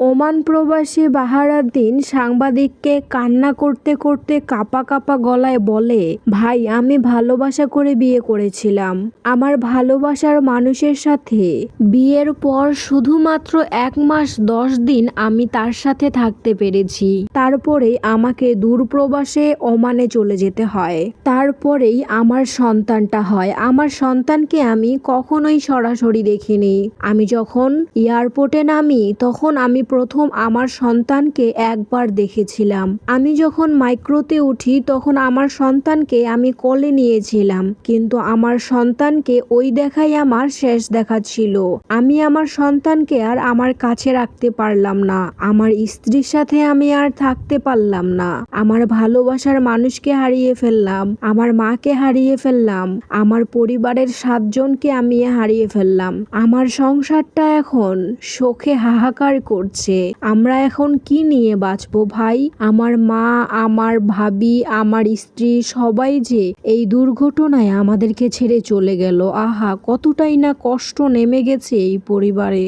Oman প্রবাসী বাহারুদ্দিন সাংবাদিককে কান্না করতে করতে কাঁপা কাঁপা গলায় বলে, ভাই আমি ভালোবাসা করে বিয়ে করেছিলাম। আমার ভালোবাসার মানুষের সাথে বিয়ের পর শুধুমাত্র 1 মাস 10 দিন আমি তার সাথে থাকতে পেরেছি। তারপরেই আমাকে দূরপ্রবাসে ওমানে চলে যেতে হয়। তারপরেই আমার সন্তানটা হয়। আমার সন্তানকে আমি কখনোই সরাসরি দেখিনি। আমি যখন এয়ারপোর্টে নামি তখন আমি প্রথম আমার সন্তানকে একবার দেখেছিলাম। আমি যখন মাইক্রোতে উঠি তখন আমার সন্তানকে আমি কোলে নিয়েছিলাম, কিন্তু আমার সন্তানকে ওই দেখাই আমার শেষ দেখা ছিল। আমি আমার সন্তানকে আর আমার কাছে রাখতে পারলাম না। আমার স্ত্রীর সাথে আমি আর থাকতে পারলাম না। আমার ভালোবাসার মানুষকে হারিয়ে ফেললাম, আমার মাকে হারিয়ে ফেললাম, আমার পরিবারের 7 জনকে আমি হারিয়ে ফেললাম। আমার সংসারটা এখন শোকে হাহাকার করছে। আমরা এখন কি নিয়ে বাঁচবো ভাই? আমার মা, আমার ভাবি, আমার স্ত্রী সবাই যে এই দুর্ঘটনায় আমাদেরকে ছেড়ে চলে গেল। আহা, কতটাই না কষ্ট নেমে গেছে এই পরিবারে।